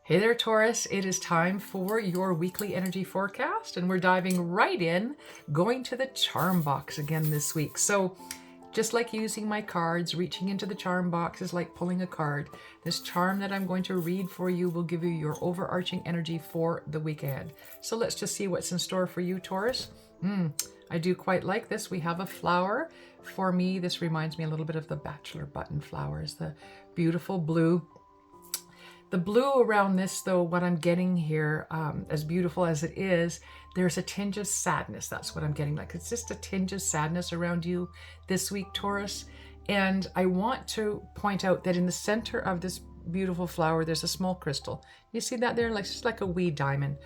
Hey there, Taurus. It is time for your weekly energy forecast, and we're diving right in, going to the charm box again this week. So, just like using my cards, reaching into the charm box is like pulling a card. This charm that I'm going to read for you will give you your overarching energy for the week ahead. So, let's just see what's in store for you, Taurus. I do quite like this. We have a flower. For me, this reminds me a little bit of the bachelor button flowers, the beautiful blue. The blue around this, though, what I'm getting here, as beautiful as it is, there's a tinge of sadness. That's what I'm getting. Like, it's just a tinge of sadness around you this week, Taurus. And I want to point out that in the center of this beautiful flower, there's a small crystal. You see that there? Like, just like a wee diamond.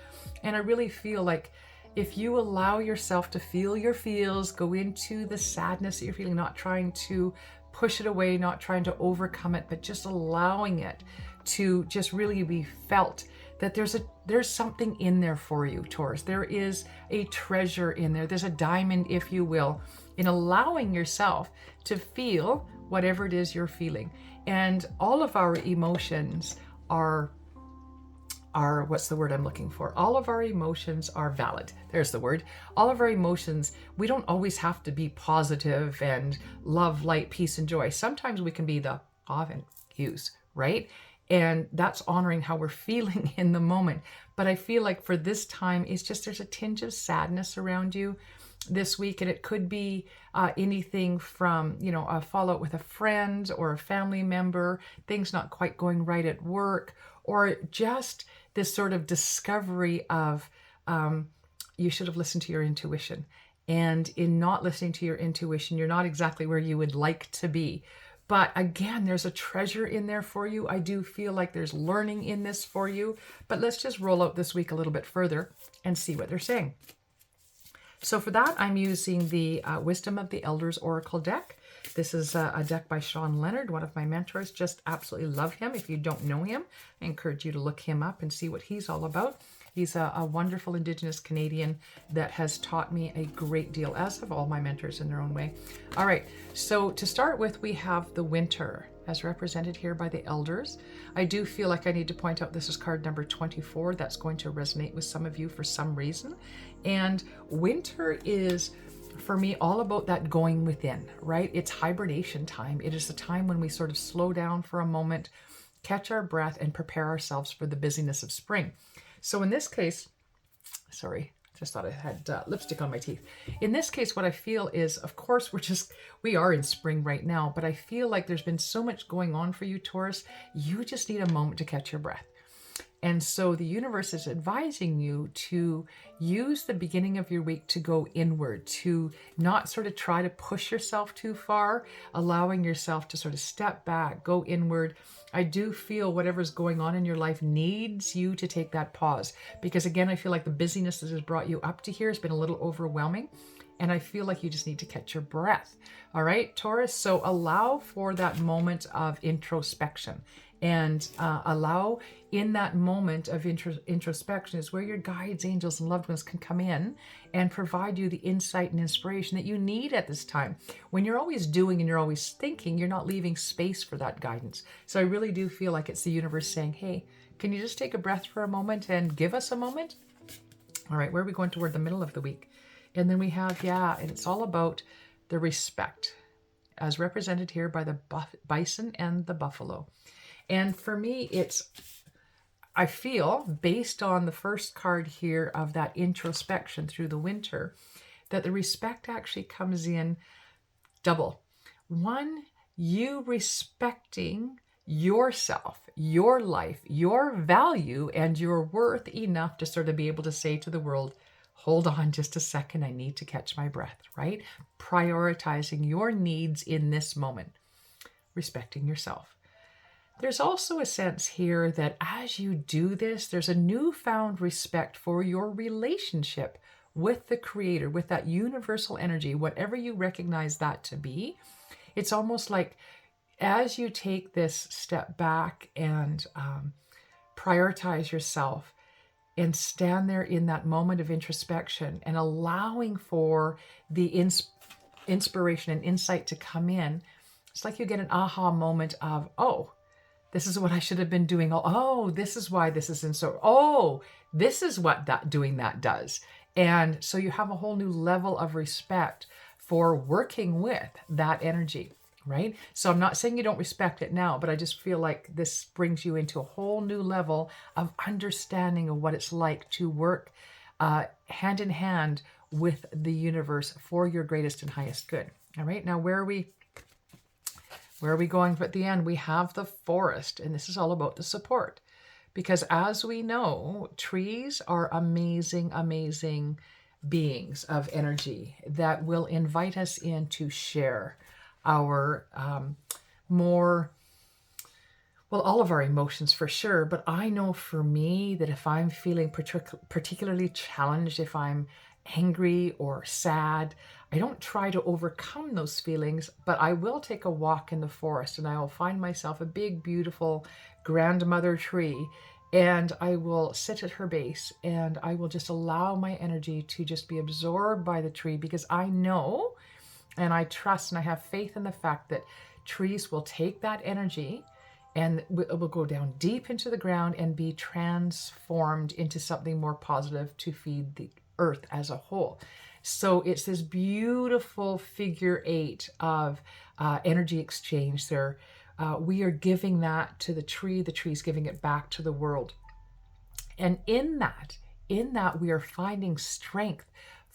And I really feel like if you allow yourself to feel your feels, go into the sadness that you're feeling, not trying to push it away, not trying to overcome it, but just allowing it to just really be felt, that there's something in there for you, Taurus. There is a treasure in there. There's a diamond, if you will, in allowing yourself to feel whatever it is you're feeling. And all of our emotions are what's the word I'm looking for? All of our emotions are valid. There's the word. All of our emotions, we don't always have to be positive and love, light, peace, and joy. Sometimes we can be the often use, right? And that's honoring how we're feeling in the moment. But I feel like for this time, it's just there's a tinge of sadness around you this week. And it could be anything from, a fallout with a friend or a family member, things not quite going right at work, or just this sort of discovery of you should have listened to your intuition. And in not listening to your intuition, you're not exactly where you would like to be. But again, there's a treasure in there for you. I do feel like there's learning in this for you. But let's just roll out this week a little bit further and see what they're saying. So for that, I'm using the Wisdom of the Elders Oracle deck. This is a deck by Sean Leonard, one of my mentors. Just absolutely love him. If you don't know him, I encourage you to look him up and see what he's all about. He's a wonderful Indigenous Canadian that has taught me a great deal, as have all my mentors in their own way. All right, so to start with, we have the winter, as represented here by the elders. I do feel like I need to point out this is card number 24. That's going to resonate with some of you for some reason. And winter is, for me, all about that going within, right? It's hibernation time. It is the time when we sort of slow down for a moment, catch our breath, and prepare ourselves for the busyness of spring. So in this case, sorry, just thought I had lipstick on my teeth. In this case, what I feel is, of course, we are in spring right now, but I feel like there's been so much going on for you, Taurus. You just need a moment to catch your breath. And so the universe is advising you to use the beginning of your week to go inward, to not sort of try to push yourself too far, allowing yourself to sort of step back, go inward. I do feel whatever's going on in your life needs you to take that pause, because again, I feel like the busyness that has brought you up to here has been a little overwhelming. And I feel like you just need to catch your breath. All right, Taurus. So allow for that moment of introspection, and allow in that moment of introspection is where your guides, angels, and loved ones can come in and provide you the insight and inspiration that you need at this time. When you're always doing and you're always thinking, you're not leaving space for that guidance. So I really do feel like it's the universe saying, hey, can you just take a breath for a moment and give us a moment? All right, where are we going toward the middle of the week? And then we have, and it's all about the respect, as represented here by the bison and the buffalo. And for me, I feel, based on the first card here of that introspection through the winter, that the respect actually comes in double. One, you respecting yourself, your life, your value, and your worth enough to sort of be able to say to the world, hold on just a second, I need to catch my breath, right? Prioritizing your needs in this moment, respecting yourself. There's also a sense here that as you do this, there's a newfound respect for your relationship with the Creator, with that universal energy, whatever you recognize that to be. It's almost like as you take this step back and prioritize yourself and stand there in that moment of introspection and allowing for the inspiration and insight to come in, it's like you get an aha moment of, oh, this is what I should have been doing. Oh, this is why this isn't so. Oh, this is what doing that does. And so you have a whole new level of respect for working with that energy, right? So I'm not saying you don't respect it now, but I just feel like this brings you into a whole new level of understanding of what it's like to work hand in hand with the universe for your greatest and highest good. All right, now where are we going at the end? We have the forest, and this is all about the support. Because as we know, trees are amazing, amazing beings of energy that will invite us in to share our all of our emotions for sure. But I know for me that if I'm feeling particularly challenged, if I'm angry or sad, I don't try to overcome those feelings, but I will take a walk in the forest and I will find myself a big, beautiful grandmother tree, and I will sit at her base and I will just allow my energy to just be absorbed by the tree, because I know and I trust and I have faith in the fact that trees will take that energy and it will go down deep into the ground and be transformed into something more positive to feed the earth as a whole. So it's this beautiful figure eight of energy exchange there. We are giving that to the tree's giving it back to the world. And in that we are finding strength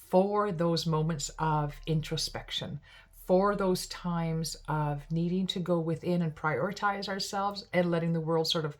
for those moments of introspection, for those times of needing to go within and prioritize ourselves and letting the world sort of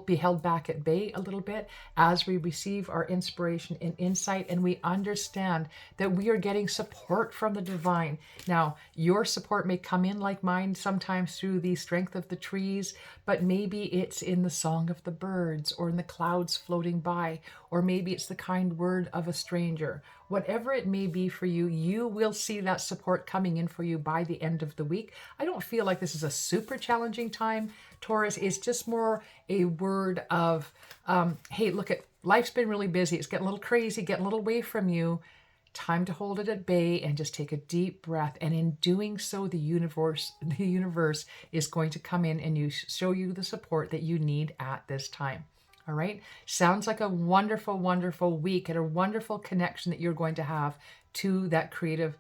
be held back at bay a little bit as we receive our inspiration and insight, and we understand that we are getting support from the divine. Now, your support may come in like mine sometimes through the strength of the trees, but maybe it's in the song of the birds or in the clouds floating by, or maybe it's the kind word of a stranger. Whatever it may be for you, you will see that support coming in for you by the end of the week. I don't feel like this is a super challenging time, Taurus. It's just more a word of, hey, look, life's been really busy. It's getting a little crazy, getting a little away from you. Time to hold it at bay and just take a deep breath. And in doing so, the universe is going to come in and show you the support that you need at this time. All right. Sounds like a wonderful, wonderful week and a wonderful connection that you're going to have to that creator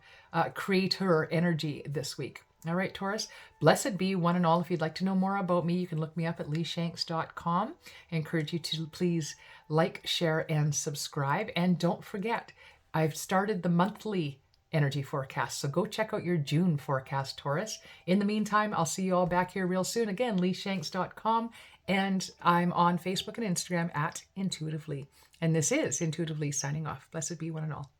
energy this week. All right, Taurus, blessed be one and all. If you'd like to know more about me, you can look me up at leeshanks.com. I encourage you to please like, share, and subscribe. And don't forget, I've started the monthly energy forecast. So go check out your June forecast, Taurus. In the meantime, I'll see you all back here real soon. Again, leeshanks.com. And I'm on Facebook and Instagram at Intuitively. And this is Intuitively signing off. Blessed be one and all.